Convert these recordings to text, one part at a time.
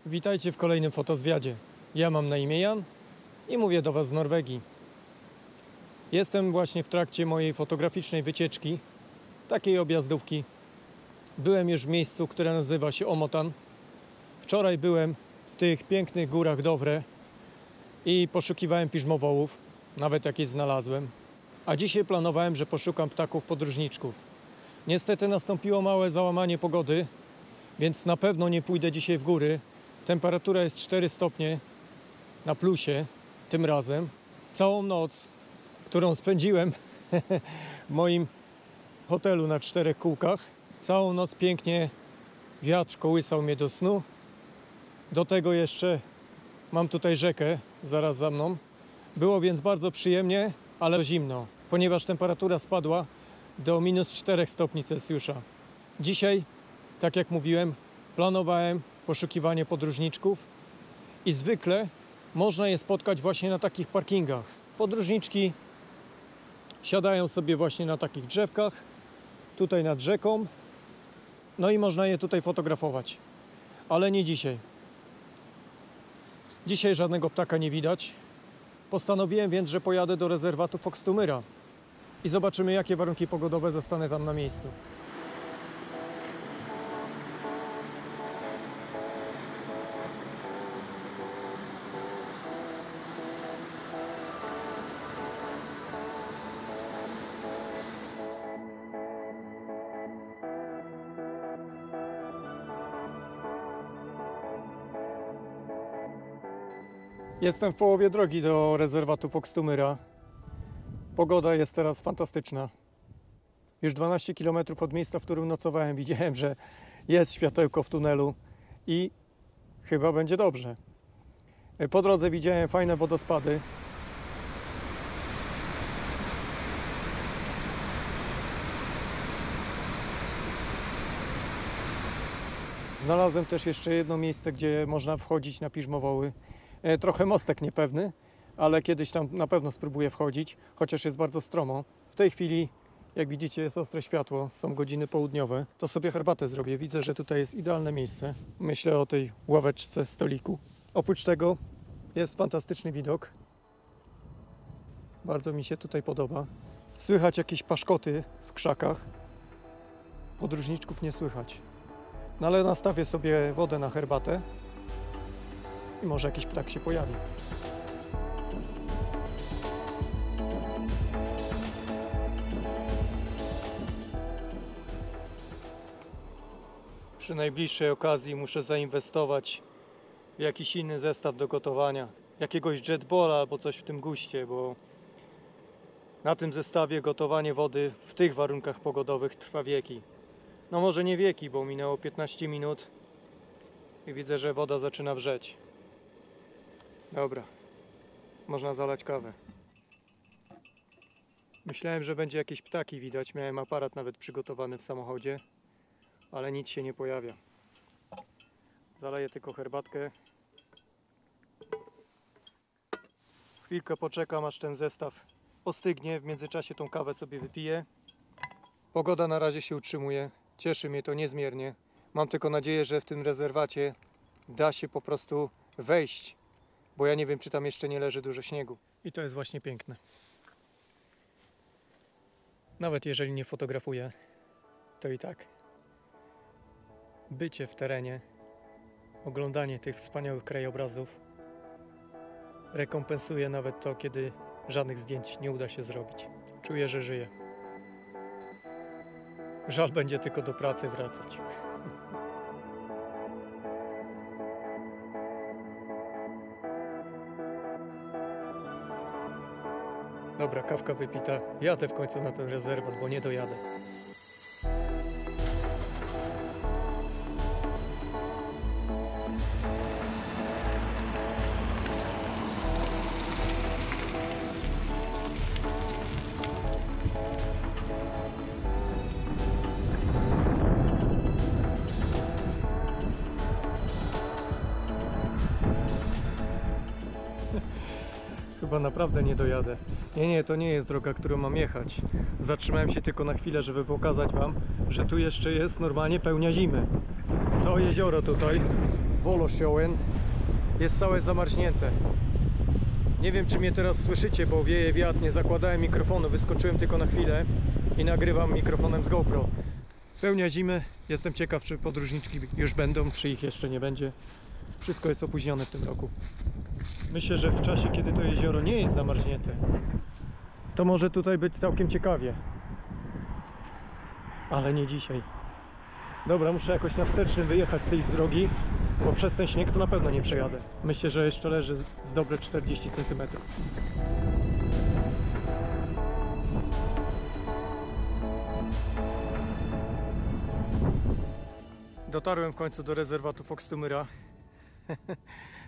Witajcie w kolejnym fotozwiadzie. Ja mam na imię Jan i mówię do Was z Norwegii. Jestem właśnie w trakcie mojej fotograficznej wycieczki, takiej objazdówki. Byłem już w miejscu, które nazywa się Omotan. Wczoraj byłem w tych pięknych górach Dovre i poszukiwałem piżmowołów, nawet jakieś znalazłem. A dzisiaj planowałem, że poszukam ptaków podróżniczków. Niestety nastąpiło małe załamanie pogody, więc na pewno nie pójdę dzisiaj w góry. Temperatura jest 4 stopnie na plusie tym razem. Całą noc, którą spędziłem w moim hotelu na 4 kółkach, całą noc pięknie wiatr kołysał mnie do snu. Do tego jeszcze mam tutaj rzekę zaraz za mną. Było więc bardzo przyjemnie, ale zimno, ponieważ temperatura spadła do minus 4 stopni Celsjusza. Dzisiaj, tak jak mówiłem, planowałem poszukiwanie podróżniczków i zwykle można je spotkać właśnie na takich parkingach. Podróżniczki siadają sobie właśnie na takich drzewkach, tutaj nad rzeką, no i można je tutaj fotografować. Ale nie dzisiaj. Dzisiaj żadnego ptaka nie widać. Postanowiłem więc, że pojadę do rezerwatu Foxtumyra i zobaczymy, jakie warunki pogodowe zastanę tam na miejscu. Jestem w połowie drogi do rezerwatu Foxtumyra. Pogoda jest teraz fantastyczna. Już 12 km od miejsca, w którym nocowałem, widziałem, że jest światełko w tunelu i chyba będzie dobrze. Po drodze widziałem fajne wodospady. Znalazłem też jeszcze jedno miejsce, gdzie można wchodzić na piżmowoły. Trochę mostek niepewny, ale kiedyś tam na pewno spróbuję wchodzić, chociaż jest bardzo stromo. W tej chwili, jak widzicie, jest ostre światło, są godziny południowe. To sobie herbatę zrobię. Widzę, że tutaj jest idealne miejsce. Myślę o tej ławeczce, stoliku. Oprócz tego jest fantastyczny widok. Bardzo mi się tutaj podoba. Słychać jakieś paszkoty w krzakach. Podróżniczków nie słychać. No ale nastawię sobie wodę na herbatę i może jakiś ptak się pojawi. Przy najbliższej okazji muszę zainwestować w jakiś inny zestaw do gotowania. Jakiegoś jetbola albo coś w tym guście, bo na tym zestawie gotowanie wody w tych warunkach pogodowych trwa wieki. No może nie wieki, bo minęło 15 minut i widzę, że woda zaczyna wrzeć. Dobra, można zalać kawę. Myślałem, że będzie jakieś ptaki widać. Miałem aparat nawet przygotowany w samochodzie, ale nic się nie pojawia. Zaleję tylko herbatkę. Chwilkę poczekam, aż ten zestaw ostygnie. W międzyczasie tą kawę sobie wypiję. Pogoda na razie się utrzymuje. Cieszy mnie to niezmiernie. Mam tylko nadzieję, że w tym rezerwacie da się po prostu wejść, bo ja nie wiem, czy tam jeszcze nie leży dużo śniegu. I to jest właśnie piękne. Nawet jeżeli nie fotografuję, to i tak bycie w terenie, oglądanie tych wspaniałych krajobrazów rekompensuje nawet to, kiedy żadnych zdjęć nie uda się zrobić. Czuję, że żyję. Żal będzie tylko do pracy wracać. Dobra, kawka wypita. Jadę w końcu na ten rezerwat, bo nie dojadę. Chyba naprawdę nie dojadę. Nie, to nie jest droga, którą mam jechać. Zatrzymałem się tylko na chwilę, żeby pokazać Wam, że tu jeszcze jest normalnie pełnia zimy. To jezioro tutaj, Wolosjoen, jest całe zamarznięte. Nie wiem, czy mnie teraz słyszycie, bo wieje wiatr, nie zakładałem mikrofonu, wyskoczyłem tylko na chwilę i nagrywam mikrofonem z GoPro. Pełnia zimy, jestem ciekaw, czy podróżniczki już będą, czy ich jeszcze nie będzie. Wszystko jest opóźnione w tym roku. Myślę, że w czasie, kiedy to jezioro nie jest zamarznięte, to może tutaj być całkiem ciekawie. Ale nie dzisiaj. Dobra, muszę jakoś na wstecznym wyjechać z tej drogi, bo przez ten śnieg to na pewno nie przejadę. Myślę, że jeszcze leży z dobre 40 cm. Dotarłem w końcu do rezerwatu Foxtumyra,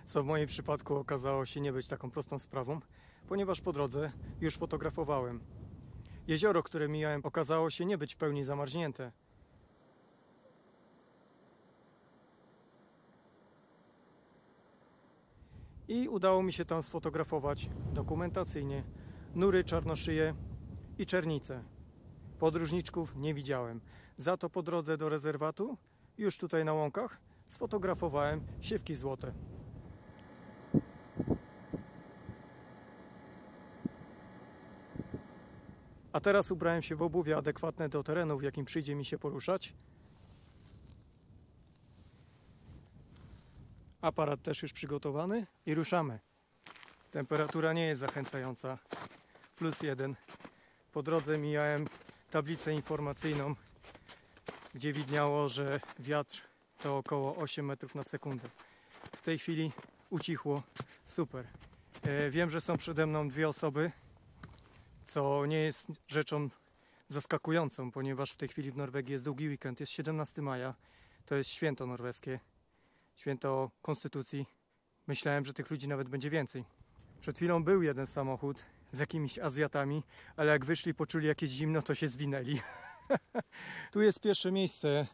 co w moim przypadku okazało się nie być taką prostą sprawą, ponieważ po drodze już fotografowałem. Jezioro, które mijałem, okazało się nie być w pełni zamarznięte. I udało mi się tam sfotografować dokumentacyjnie nury, czarnoszyje i czernice. Podróżniczków nie widziałem. Za to po drodze do rezerwatu, już tutaj na łąkach, sfotografowałem siewki złote. A teraz ubrałem się w obuwie adekwatne do terenu, w jakim przyjdzie mi się poruszać. Aparat też już przygotowany i ruszamy. Temperatura nie jest zachęcająca. +1. Po drodze mijałem tablicę informacyjną, gdzie widniało, że wiatr to około 8 metrów na sekundę. W tej chwili ucichło. Super. Wiem, że są przede mną dwie osoby, co nie jest rzeczą zaskakującą, ponieważ w tej chwili w Norwegii jest długi weekend, jest 17 maja, to jest święto norweskie, święto konstytucji. Myślałem, że tych ludzi nawet będzie więcej. Przed chwilą był jeden samochód z jakimiś Azjatami, ale jak wyszli, poczuli jakieś zimno, to się zwinęli. Tu jest pierwsze miejsce,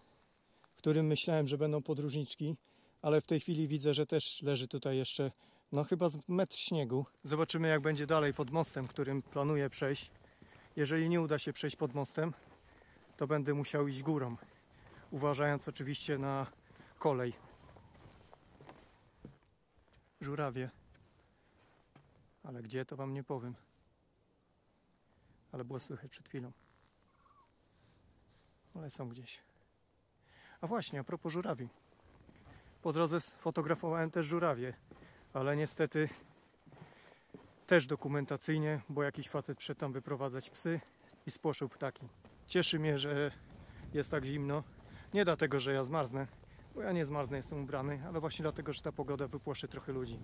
w którym myślałem, że będą podróżniczki, ale w tej chwili widzę, że też leży tutaj jeszcze, no chyba z metr śniegu. Zobaczymy, jak będzie dalej pod mostem, którym planuję przejść. Jeżeli nie uda się przejść pod mostem, to będę musiał iść górą, uważając oczywiście na kolej. Żurawie. Ale gdzie, to wam nie powiem. Ale było słychać przed chwilą. Lecą gdzieś. A właśnie, a propos żurawi. Po drodze fotografowałem też żurawie, ale niestety też dokumentacyjnie, bo jakiś facet przyszedł tam wyprowadzać psy i spłoszył ptaki. Cieszy mnie, że jest tak zimno. Nie dlatego, że ja zmarznę, bo ja nie zmarznę, jestem ubrany, ale właśnie dlatego, że ta pogoda wypłoszy trochę ludzi.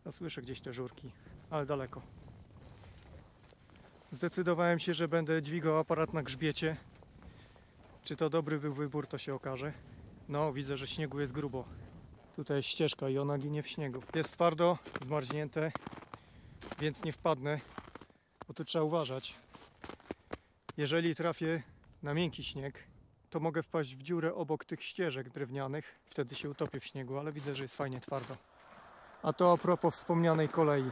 No, słyszę gdzieś te żurki, ale daleko. Zdecydowałem się, że będę dźwigał aparat na grzbiecie. Czy to dobry był wybór, to się okaże. No, widzę, że śniegu jest grubo. Tutaj jest ścieżka i ona ginie w śniegu. Jest twardo, zmarznięte, więc nie wpadnę, bo tu trzeba uważać. Jeżeli trafię na miękki śnieg, to mogę wpaść w dziurę obok tych ścieżek drewnianych. Wtedy się utopię w śniegu, ale widzę, że jest fajnie twardo. A to a propos wspomnianej kolei.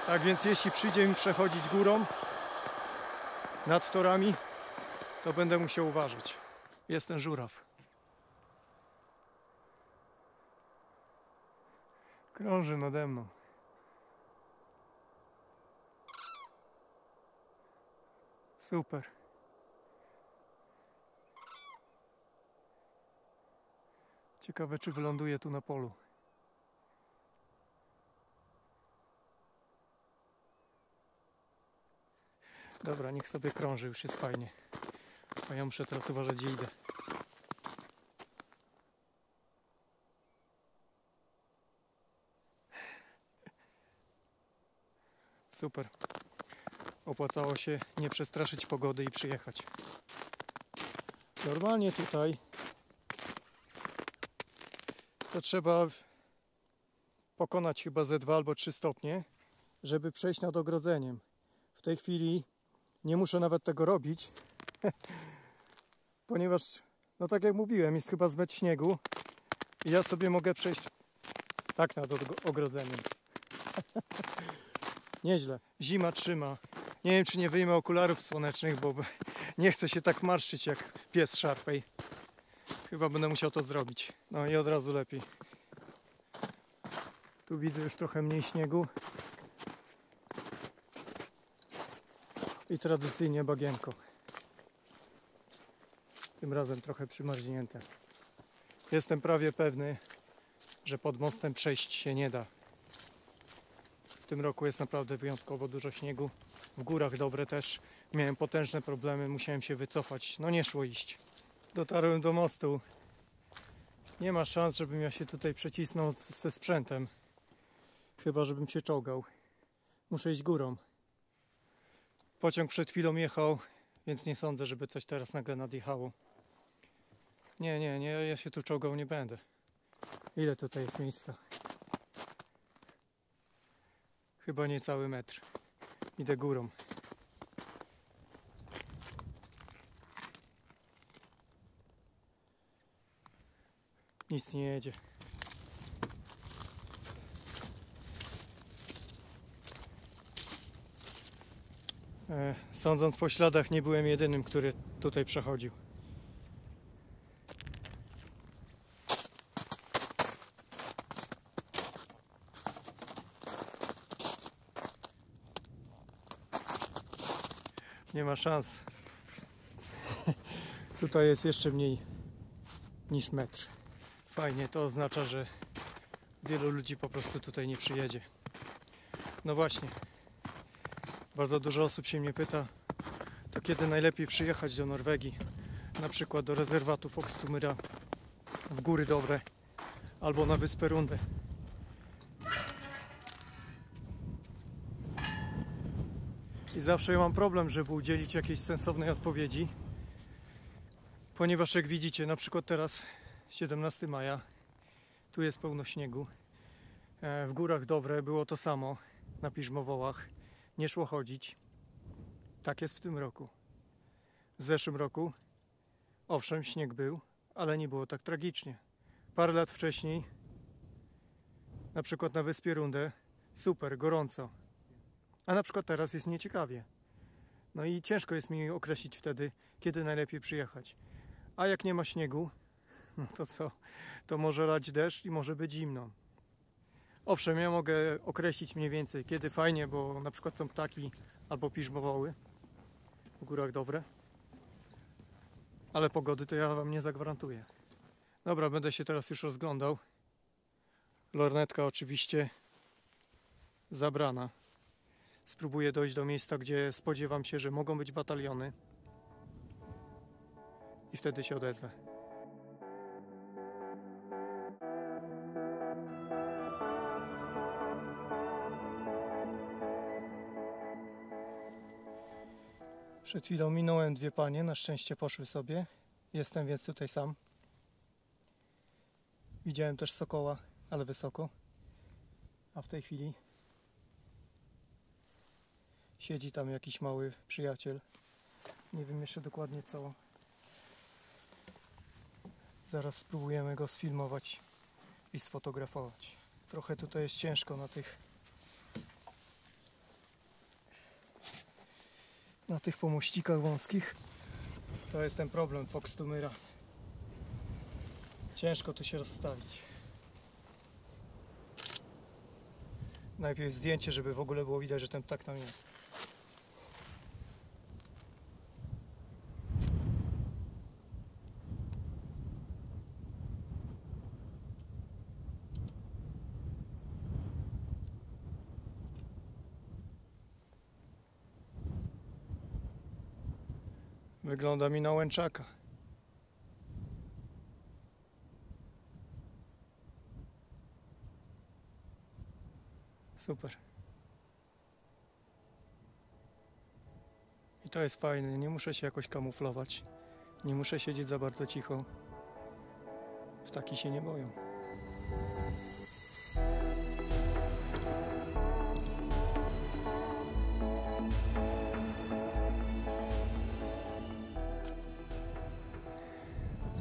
Tak więc jeśli przyjdzie mi przechodzić górą nad torami, to będę musiał uważać. Jest ten żuraw. Krąży nade mną. Super. Ciekawe, czy wyląduje tu na polu. Dobra, niech sobie krąży, już jest fajnie. A ja muszę teraz uważać, gdzie idę. Super. Opłacało się nie przestraszyć pogody i przyjechać. Normalnie tutaj to trzeba pokonać chyba ze 2 albo 3 stopnie, żeby przejść nad ogrodzeniem. W tej chwili nie muszę nawet tego robić, ponieważ, no tak jak mówiłem, jest chyba zbyt śniegu i ja sobie mogę przejść tak nad ogrodzeniem. Nieźle. Zima trzyma. Nie wiem, czy nie wyjmę okularów słonecznych, bo nie chcę się tak marszczyć jak pies Sharpei. Chyba będę musiał to zrobić. No i od razu lepiej. Tu widzę już trochę mniej śniegu. I tradycyjnie bagienko. Tym razem trochę przymarznięte. Jestem prawie pewny, że pod mostem przejść się nie da. W tym roku jest naprawdę wyjątkowo dużo śniegu. W górach dobre też. Miałem potężne problemy, musiałem się wycofać. No nie szło iść. Dotarłem do mostu. Nie ma szans, żebym ja się tutaj przecisnął ze sprzętem. Chyba, żebym się czołgał. Muszę iść górą. Pociąg przed chwilą jechał, więc nie sądzę, żeby coś teraz nagle nadjechało. Nie, ja się tu czołgał nie będę. Ile tutaj jest miejsca? Chyba niecały metr. Idę górą. Nic nie jedzie. Sądząc po śladach, nie byłem jedynym, który tutaj przechodził. Nie ma szans. Tutaj jest jeszcze mniej niż metr. Fajnie, to oznacza, że wielu ludzi po prostu tutaj nie przyjedzie. No właśnie. Bardzo dużo osób się mnie pyta, to kiedy najlepiej przyjechać do Norwegii, na przykład do rezerwatu Foxtumyra, w Góry Dovre albo na wyspę Rundę. I zawsze mam problem, żeby udzielić jakiejś sensownej odpowiedzi, ponieważ jak widzicie, na przykład teraz 17 maja, tu jest pełno śniegu. W Górach Dovre było to samo, na Piżmowołach. Nie szło chodzić. Tak jest w tym roku. W zeszłym roku, owszem, śnieg był, ale nie było tak tragicznie. Parę lat wcześniej, na przykład na wyspie Rundę, super, gorąco. A na przykład teraz jest nieciekawie. No i ciężko jest mi określić wtedy, kiedy najlepiej przyjechać. A jak nie ma śniegu, no to co? To może lać deszcz i może być zimno. Owszem, ja mogę określić mniej więcej, kiedy fajnie, bo na przykład są ptaki albo piżmowoły w Górach Dovre. Ale pogody to ja wam nie zagwarantuję. Dobra, będę się teraz już rozglądał. Lornetka oczywiście zabrana. Spróbuję dojść do miejsca, gdzie spodziewam się, że mogą być bataliony. I wtedy się odezwę. Przed chwilą minąłem dwie panie, na szczęście poszły sobie. Jestem więc tutaj sam. Widziałem też sokoła, ale wysoko. A w tej chwili siedzi tam jakiś mały przyjaciel. Nie wiem jeszcze dokładnie co. Zaraz spróbujemy go sfilmować i sfotografować. Trochę tutaj jest ciężko na tych pomościkach wąskich. To jest ten problem Foxtumyra. Ciężko tu się rozstawić. Najpierw zdjęcie, żeby w ogóle było widać, że ten ptak tam jest. Wygląda mi na łęczaka. Super. I to jest fajne, nie muszę się jakoś kamuflować. Nie muszę siedzieć za bardzo cicho. Ptaki się nie boją.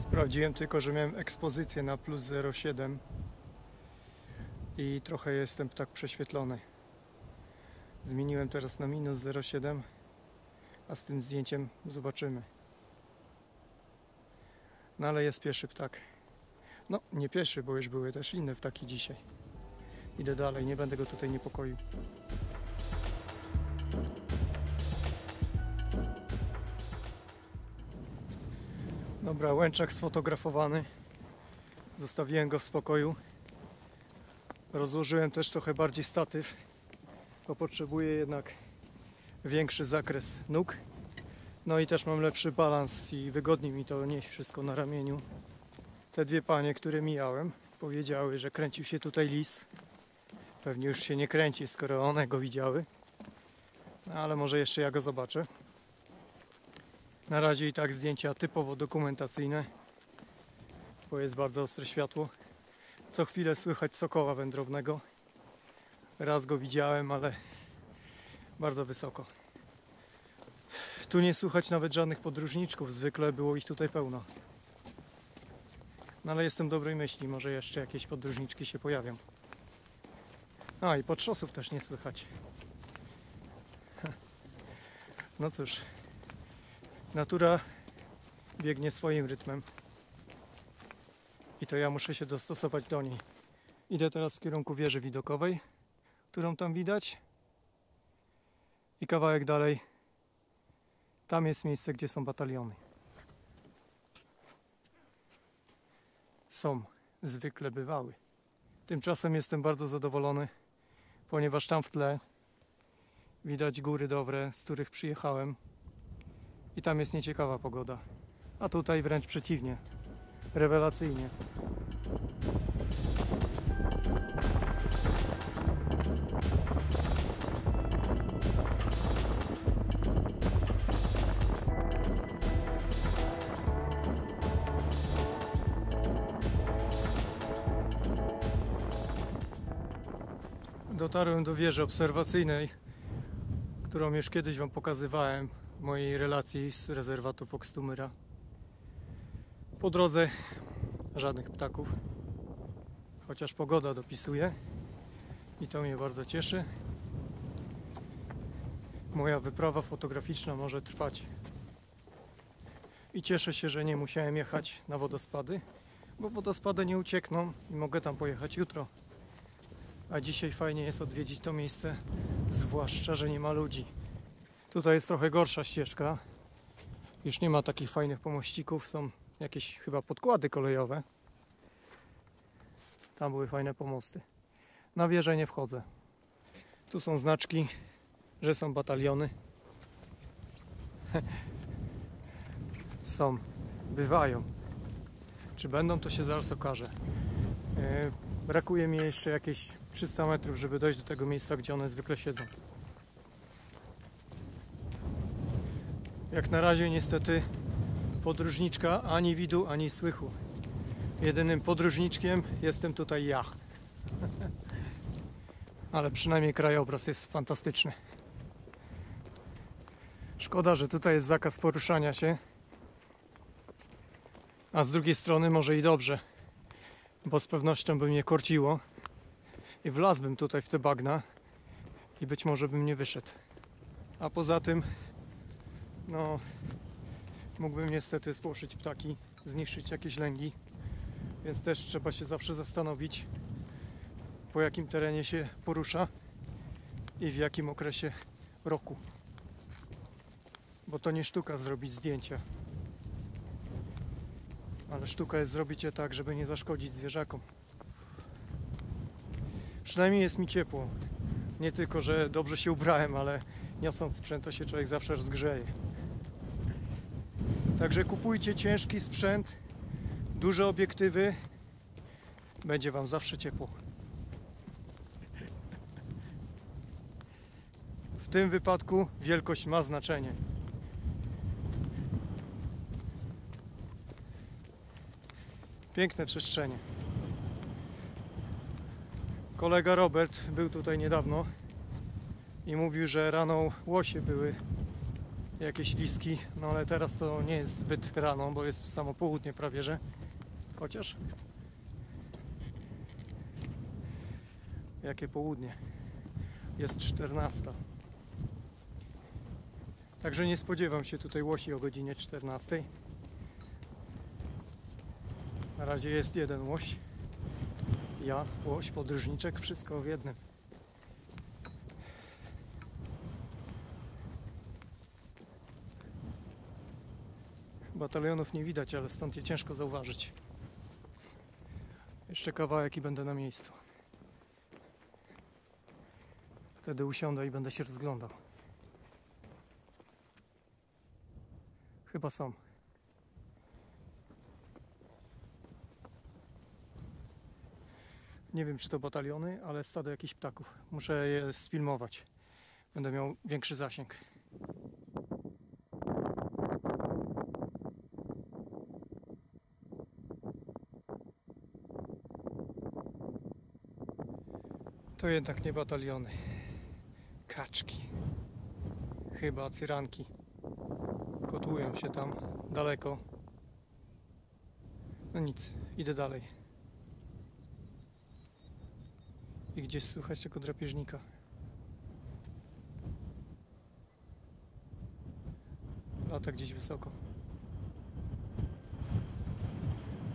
Sprawdziłem tylko, że miałem ekspozycję na plus 0,7 i trochę jestem tak prześwietlony. Zmieniłem teraz na minus 0,7, a z tym zdjęciem zobaczymy. No ale jest pierwszy ptak. No nie pierwszy, bo już były też inne ptaki dzisiaj. Idę dalej, nie będę go tutaj niepokoił. Dobra, łęczak sfotografowany. Zostawiłem go w spokoju. Rozłożyłem też trochę bardziej statyw, bo potrzebuję jednak większy zakres nóg. No i też mam lepszy balans i wygodniej mi to nieść wszystko na ramieniu. Te dwie panie, które mijałem, powiedziały, że kręcił się tutaj lis. Pewnie już się nie kręci, skoro one go widziały. No, ale może jeszcze ja go zobaczę. Na razie i tak zdjęcia typowo dokumentacyjne, bo jest bardzo ostre światło. Co chwilę słychać sokoła wędrownego. Raz go widziałem, ale bardzo wysoko. Tu nie słychać nawet żadnych podróżniczków, zwykle było ich tutaj pełno. No ale jestem dobrej myśli, może jeszcze jakieś podróżniczki się pojawią. A i podtrzosów też nie słychać. No cóż, natura biegnie swoim rytmem i to ja muszę się dostosować do niej. Idę teraz w kierunku wieży widokowej, którą tam widać, i kawałek dalej tam jest miejsce, gdzie są bataliony. Są, zwykle bywały. Tymczasem jestem bardzo zadowolony, ponieważ tam w tle widać góry Dowre, z których przyjechałem, i tam jest nieciekawa pogoda. A tutaj wręcz przeciwnie, rewelacyjnie. Dotarłem do wieży obserwacyjnej, którą już kiedyś Wam pokazywałem w mojej relacji z rezerwatu Foxtumyra. Po drodze żadnych ptaków, chociaż pogoda dopisuje i to mnie bardzo cieszy. Moja wyprawa fotograficzna może trwać. I cieszę się, że nie musiałem jechać na wodospady, bo wodospady nie uciekną i mogę tam pojechać jutro. A dzisiaj fajnie jest odwiedzić to miejsce, zwłaszcza, że nie ma ludzi. Tutaj jest trochę gorsza ścieżka. Już nie ma takich fajnych pomościków, są jakieś chyba podkłady kolejowe. Tam były fajne pomosty. Na wieżę nie wchodzę. Tu są znaczki, że są bataliony. Są, bywają. Czy będą, to się zaraz okaże. Brakuje mi jeszcze jakieś 300 metrów, żeby dojść do tego miejsca, gdzie one zwykle siedzą. Jak na razie niestety podróżniczka ani widu, ani słychu. Jedynym podróżniczkiem jestem tutaj ja. Ale przynajmniej krajobraz jest fantastyczny. Szkoda, że tutaj jest zakaz poruszania się. A z drugiej strony może i dobrze, bo z pewnością by mnie korciło i wlazłbym tutaj w te bagna i być może bym nie wyszedł. A poza tym, no, mógłbym niestety spłoszyć ptaki, zniszczyć jakieś lęgi, więc też trzeba się zawsze zastanowić, po jakim terenie się porusza i w jakim okresie roku. Bo to nie sztuka zrobić zdjęcia, ale sztuka jest zrobić je tak, żeby nie zaszkodzić zwierzakom. Przynajmniej jest mi ciepło. Nie tylko, że dobrze się ubrałem, ale niosąc sprzęt, to się człowiek zawsze rozgrzeje. Także kupujcie ciężki sprzęt, duże obiektywy, będzie Wam zawsze ciepło. W tym wypadku wielkość ma znaczenie. Piękne przestrzenie. Kolega Robert był tutaj niedawno i mówił, że rano łosie były jakieś listki, no ale teraz to nie jest zbyt rano, bo jest samo południe prawie, że chociaż jakie południe, jest 14. Także nie spodziewam się tutaj łosi o godzinie 14. Na razie jest jeden łoś, ja, łoś, podróżniczek, wszystko w jednym. Batalionów nie widać, ale stąd je ciężko zauważyć. Jeszcze kawałek i będę na miejscu. Wtedy usiądę i będę się rozglądał. Chyba są. Nie wiem, czy to bataliony, ale stado jakichś ptaków. Muszę je sfilmować. Będę miał większy zasięg. To jednak nie bataliony. Kaczki. Chyba cyranki. Kotłują się tam daleko. No nic, idę dalej. I gdzieś słychać tego drapieżnika. Lata gdzieś wysoko.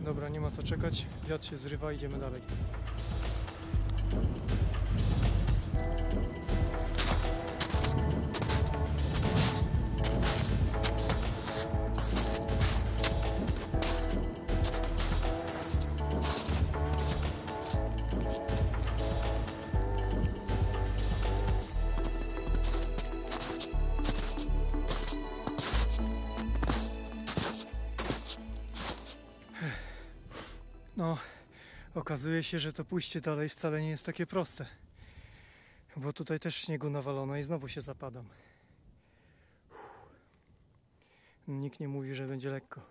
Dobra, nie ma co czekać. Wiatr się zrywa, idziemy dalej. No, okazuje się, że to pójście dalej wcale nie jest takie proste. Bo tutaj też śniegu nawalono i znowu się zapadam. Nikt nie mówi, że będzie lekko.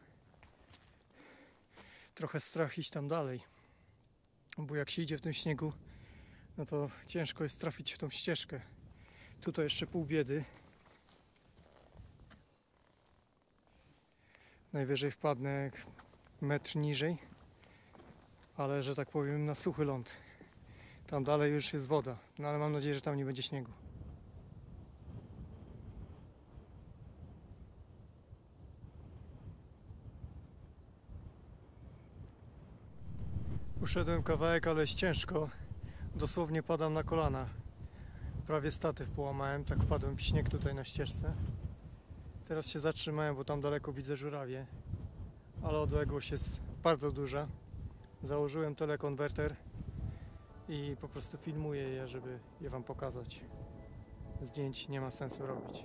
Trochę strach iść tam dalej. Bo jak się idzie w tym śniegu, no to ciężko jest trafić w tą ścieżkę. Tutaj jeszcze pół biedy. Najwyżej wpadnę metr niżej. Ale, że tak powiem, na suchy ląd. Tam dalej już jest woda, no ale mam nadzieję, że tam nie będzie śniegu. Uszedłem kawałek, ale jest ciężko. Dosłownie padam na kolana. Prawie statyw połamałem, tak wpadłem w śnieg tutaj na ścieżce. Teraz się zatrzymałem, bo tam daleko widzę żurawie. Ale odległość jest bardzo duża. Założyłem telekonwerter i po prostu filmuję je, żeby je wam pokazać. Zdjęć nie ma sensu robić.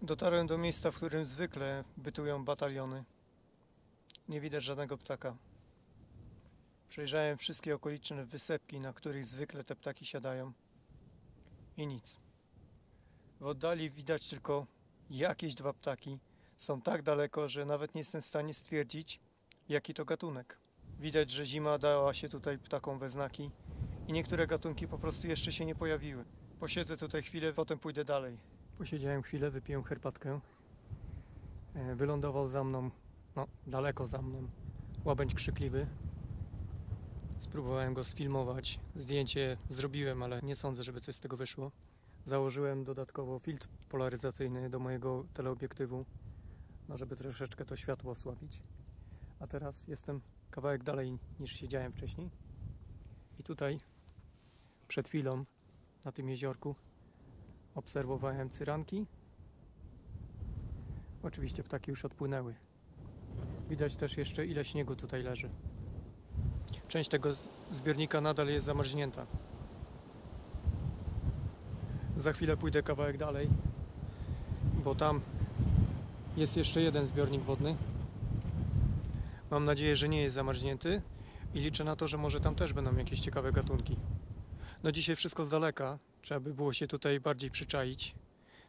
Dotarłem do miejsca, w którym zwykle bytują bataliony. Nie widać żadnego ptaka. Przejrzałem wszystkie okoliczne wysepki, na których zwykle te ptaki siadają. I nic. W oddali widać tylko jakieś dwa ptaki. Są tak daleko, że nawet nie jestem w stanie stwierdzić, jaki to gatunek. Widać, że zima dała się tutaj ptakom we znaki i niektóre gatunki po prostu jeszcze się nie pojawiły. Posiedzę tutaj chwilę, potem pójdę dalej. Posiedziałem chwilę, wypiłem herbatkę Wylądował za mną, no daleko za mną, łabędź krzykliwy. Spróbowałem go sfilmować. Zdjęcie zrobiłem, ale nie sądzę, żeby coś z tego wyszło. Założyłem dodatkowo filtr polaryzacyjny do mojego teleobiektywu, no żeby troszeczkę to światło osłabić. A teraz jestem kawałek dalej niż siedziałem wcześniej. I tutaj przed chwilą na tym jeziorku obserwowałem cyranki. Oczywiście ptaki już odpłynęły. Widać też jeszcze ile śniegu tutaj leży. Część tego zbiornika nadal jest zamarznięta. Za chwilę pójdę kawałek dalej, bo tam jest jeszcze jeden zbiornik wodny. Mam nadzieję, że nie jest zamarznięty i liczę na to, że może tam też będą jakieś ciekawe gatunki. No dzisiaj wszystko z daleka, trzeba by było się tutaj bardziej przyczaić,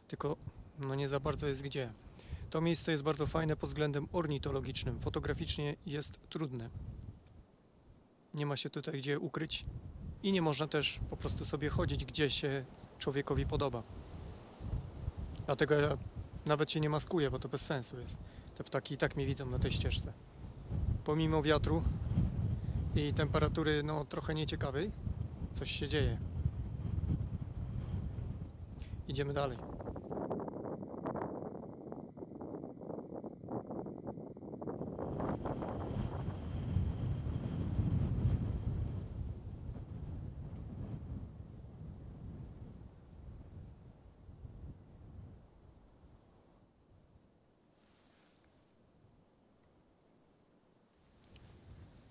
tylko no nie za bardzo jest gdzie. To miejsce jest bardzo fajne pod względem ornitologicznym, fotograficznie jest trudne. Nie ma się tutaj gdzie ukryć i nie można też po prostu sobie chodzić, gdzie się człowiekowi podoba. Dlatego ja nawet się nie maskuję, bo to bez sensu jest. Te ptaki i tak mnie widzą na tej ścieżce. Pomimo wiatru i temperatury no trochę nieciekawej, coś się dzieje. Idziemy dalej.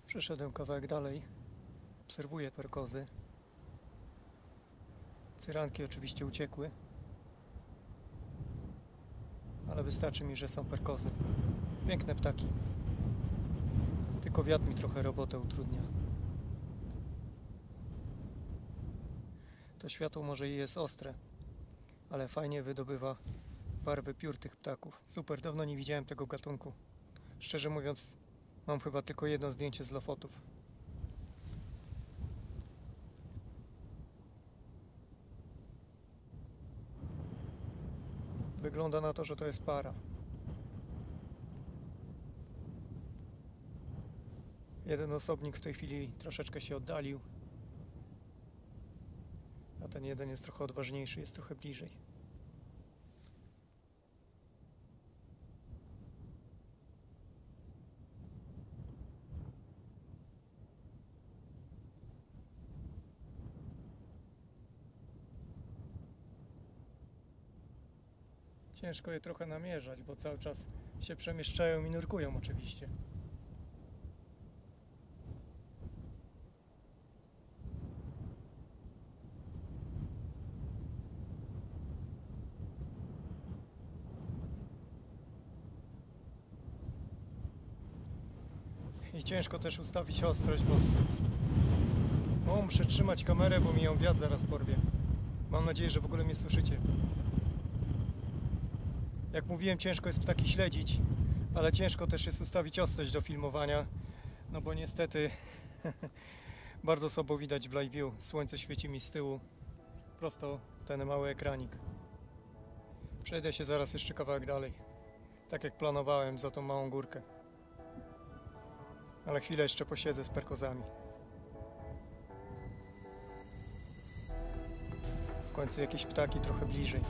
Przeszedłem kawałek dalej, obserwuję perkozy. Cyranki oczywiście uciekły, ale wystarczy mi, że są perkozy. Piękne ptaki, tylko wiatr mi trochę robotę utrudnia. To światło może i jest ostre, ale fajnie wydobywa barwy piór tych ptaków. Super, dawno nie widziałem tego gatunku. Szczerze mówiąc, mam chyba tylko jedno zdjęcie z lofotów. Wygląda na to, że to jest para. Jeden osobnik w tej chwili troszeczkę się oddalił, a ten jeden jest trochę odważniejszy, jest trochę bliżej. Ciężko je trochę namierzać, bo cały czas się przemieszczają i nurkują oczywiście. I ciężko też ustawić ostrość, bo muszę trzymać kamerę, bo mi ją wiatr zaraz porwie. Mam nadzieję, że w ogóle mnie słyszycie. Jak mówiłem, ciężko jest ptaki śledzić, ale ciężko też jest ustawić ostrość do filmowania, no bo niestety bardzo słabo widać w live view. Słońce świeci mi z tyłu, prosto ten mały ekranik. Przejdę się zaraz jeszcze kawałek dalej, tak jak planowałem, za tą małą górkę. Ale chwilę jeszcze posiedzę z perkozami. W końcu jakieś ptaki trochę bliżej.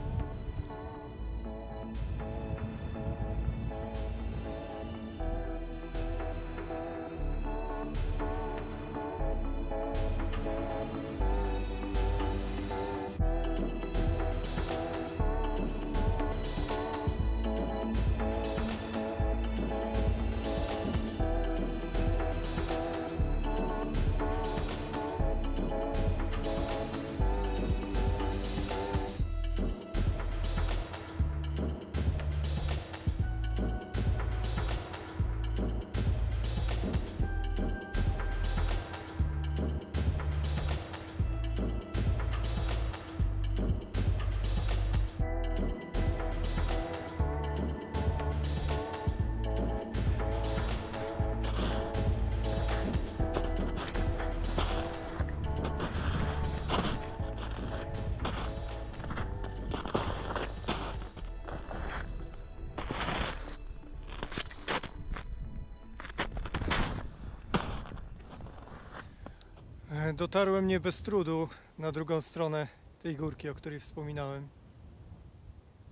Dotarłem nie bez trudu na drugą stronę tej górki, o której wspominałem.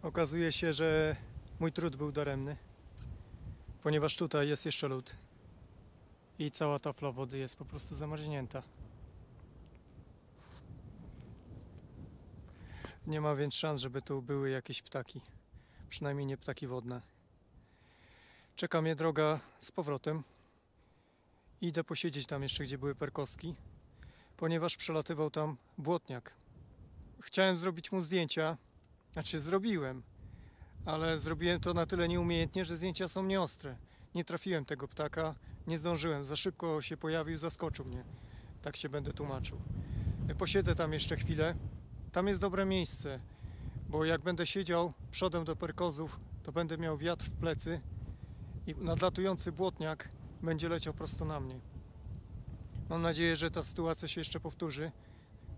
Okazuje się, że mój trud był daremny, ponieważ tutaj jest jeszcze lód i cała tafla wody jest po prostu zamarznięta. Nie ma więc szans, żeby tu były jakieś ptaki, przynajmniej nie ptaki wodne. Czeka mnie droga z powrotem. Idę posiedzieć tam jeszcze, gdzie były perkowski, ponieważ przelatywał tam błotniak. Chciałem zrobić mu zdjęcia, znaczy zrobiłem, ale zrobiłem to na tyle nieumiejętnie, że zdjęcia są nieostre. Nie trafiłem tego ptaka, nie zdążyłem, za szybko się pojawił, zaskoczył mnie. Tak się będę tłumaczył. Posiedzę tam jeszcze chwilę. Tam jest dobre miejsce, bo jak będę siedział przodem do perkozów, to będę miał wiatr w plecy i nadlatujący błotniak będzie leciał prosto na mnie. Mam nadzieję, że ta sytuacja się jeszcze powtórzy,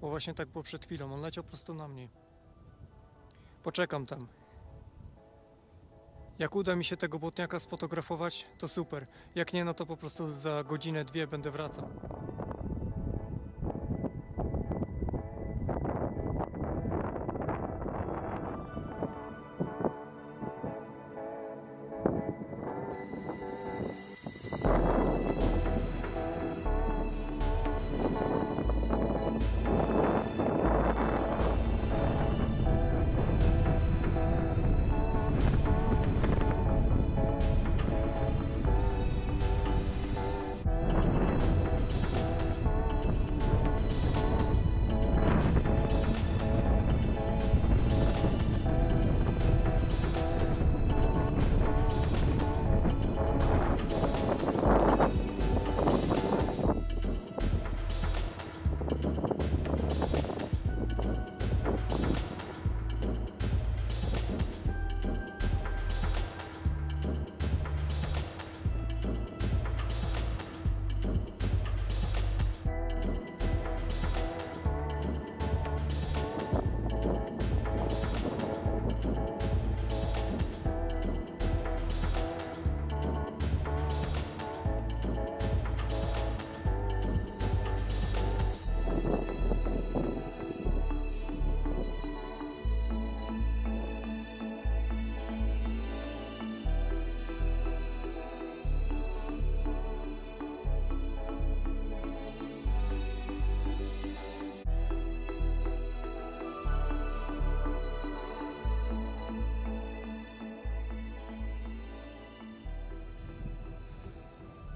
bo właśnie tak było przed chwilą. On leciał prosto na mnie. Poczekam tam. Jak uda mi się tego błotniaka sfotografować, to super. Jak nie, no to po prostu za godzinę, dwie będę wracał.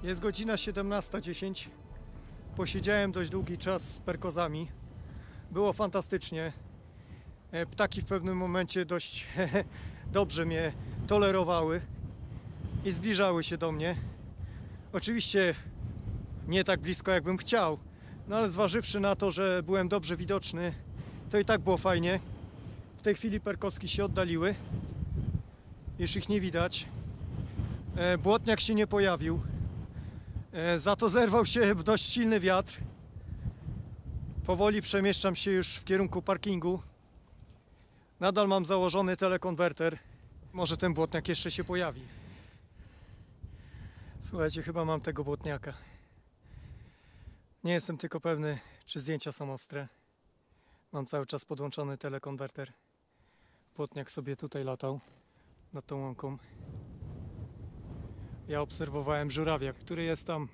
Jest godzina 17:10. Posiedziałem dość długi czas z perkozami. Było fantastycznie. Ptaki w pewnym momencie dość dobrze mnie tolerowały i zbliżały się do mnie. Oczywiście nie tak blisko, jakbym chciał, no ale zważywszy na to, że byłem dobrze widoczny, to i tak było fajnie. W tej chwili perkowski się oddaliły. Już ich nie widać. Błotniak się nie pojawił. Za to zerwał się dość silny wiatr. Powoli przemieszczam się już w kierunku parkingu. Nadal mam założony telekonwerter. Może ten błotniak jeszcze się pojawi. Słuchajcie, chyba mam tego błotniaka. Nie jestem tylko pewny, czy zdjęcia są ostre. Mam cały czas podłączony telekonwerter. Błotniak sobie tutaj latał nad tą łąką. Ja obserwowałem żurawia, który jest tam,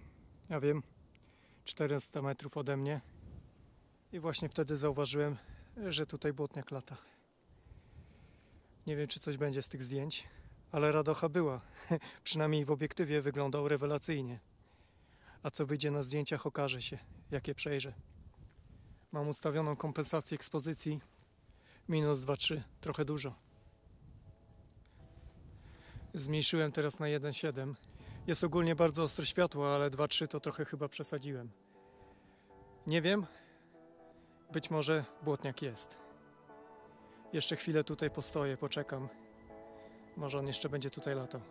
ja wiem, 400 metrów ode mnie. I właśnie wtedy zauważyłem, że tutaj błotniak lata. Nie wiem, czy coś będzie z tych zdjęć, ale radocha była. Przynajmniej w obiektywie wyglądał rewelacyjnie. A co wyjdzie na zdjęciach, okaże się, jak je przejrzę. Mam ustawioną kompensację ekspozycji minus 2,3, trochę dużo. Zmniejszyłem teraz na 1,7. Jest ogólnie bardzo ostre światło, ale 2,3 to trochę chyba przesadziłem. Nie wiem, być może błotniak jest. Jeszcze chwilę tutaj postoję, poczekam. Może on jeszcze będzie tutaj latał.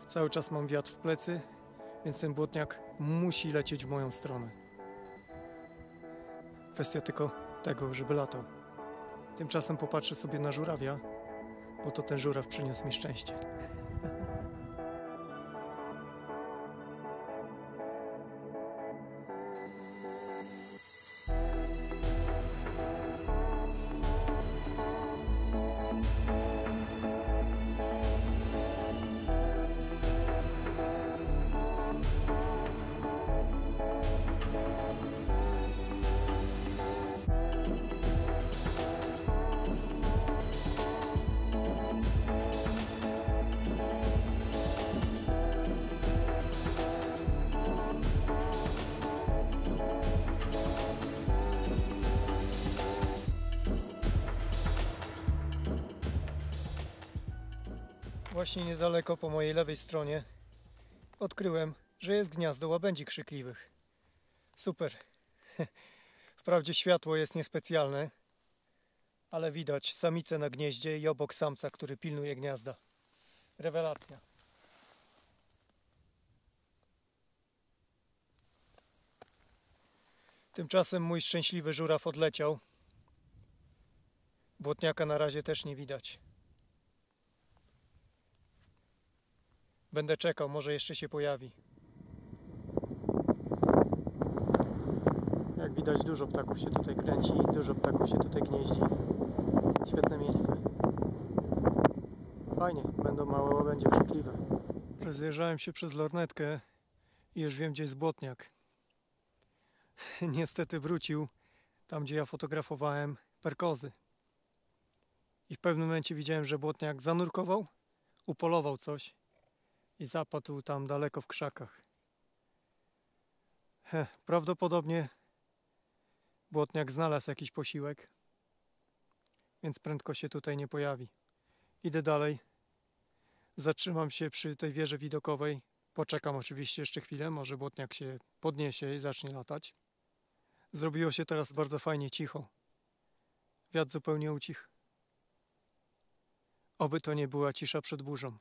Cały czas mam wiatr w plecy, więc ten błotniak musi lecieć w moją stronę. Kwestia tylko tego, żeby latał. Tymczasem popatrzę sobie na żurawia, bo to ten żuraw przyniósł mi szczęście. Właśnie niedaleko po mojej lewej stronie odkryłem, że jest gniazdo łabędzi krzykliwych. Super. Wprawdzie światło jest niespecjalne, ale widać samicę na gnieździe i obok samca, który pilnuje gniazda. Rewelacja. Tymczasem mój szczęśliwy żuraw odleciał. Błotniaka na razie też nie widać. Będę czekał, może jeszcze się pojawi. Jak widać, dużo ptaków się tutaj kręci, dużo ptaków się tutaj gnieździ. Świetne miejsce. Fajnie, będą małe łabędzie krzykliwe. Rozjeżdżałem się przez lornetkę i już wiem, gdzie jest błotniak. Niestety wrócił tam, gdzie ja fotografowałem perkozy. I w pewnym momencie widziałem, że błotniak zanurkował, upolował coś i zapadł tam daleko w krzakach. Prawdopodobnie błotniak znalazł jakiś posiłek, więc prędko się tutaj nie pojawi. Idę dalej. Zatrzymam się przy tej wieży widokowej. Poczekam oczywiście jeszcze chwilę, może błotniak się podniesie i zacznie latać. Zrobiło się teraz bardzo fajnie cicho. Wiatr zupełnie ucichł. Oby to nie była cisza przed burzą.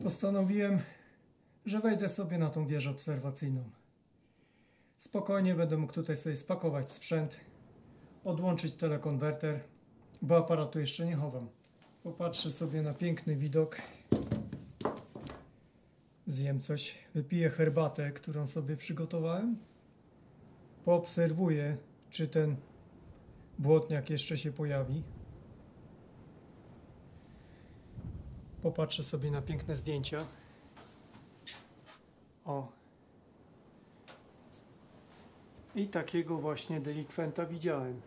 Postanowiłem, że wejdę sobie na tą wieżę obserwacyjną. Spokojnie będę mógł tutaj sobie spakować sprzęt, odłączyć telekonwerter, bo aparatu jeszcze nie chowam. Popatrzę sobie na piękny widok. Zjem coś, wypiję herbatę, którą sobie przygotowałem. Poobserwuję, czy ten błotniak jeszcze się pojawi. Popatrzę sobie na piękne zdjęcia. O. I takiego właśnie delikwenta widziałem.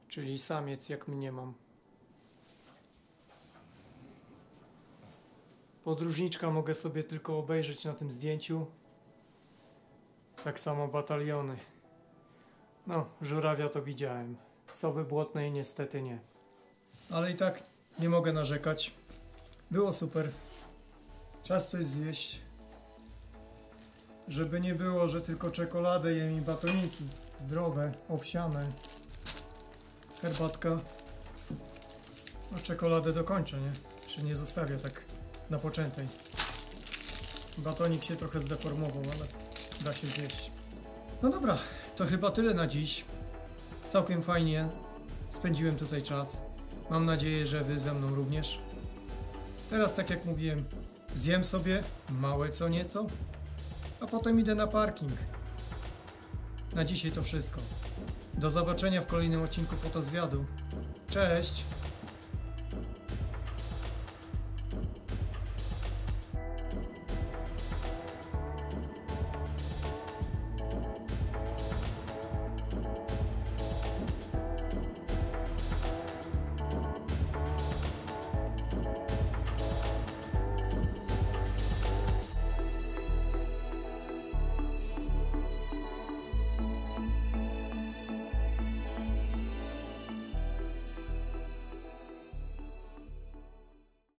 Czyli samiec, jak mniemam. Podróżniczka mogę sobie tylko obejrzeć na tym zdjęciu. Tak samo bataliony. No, żurawia to widziałem. Sowy błotnej niestety nie. Ale i tak nie mogę narzekać. Było super. Czas coś zjeść. Żeby nie było, że tylko czekoladę jem i batoniki. Zdrowe, owsiane. Herbatka. No czekoladę dokończę, nie? Czy nie zostawię tak na poczętej. Batonik się trochę zdeformował, ale da się zjeść. No dobra, to chyba tyle na dziś. Całkiem fajnie spędziłem tutaj czas. Mam nadzieję, że wy ze mną również. Teraz, tak jak mówiłem, zjem sobie małe co nieco, a potem idę na parking. Na dzisiaj to wszystko. Do zobaczenia w kolejnym odcinku Fotozwiadu. Cześć!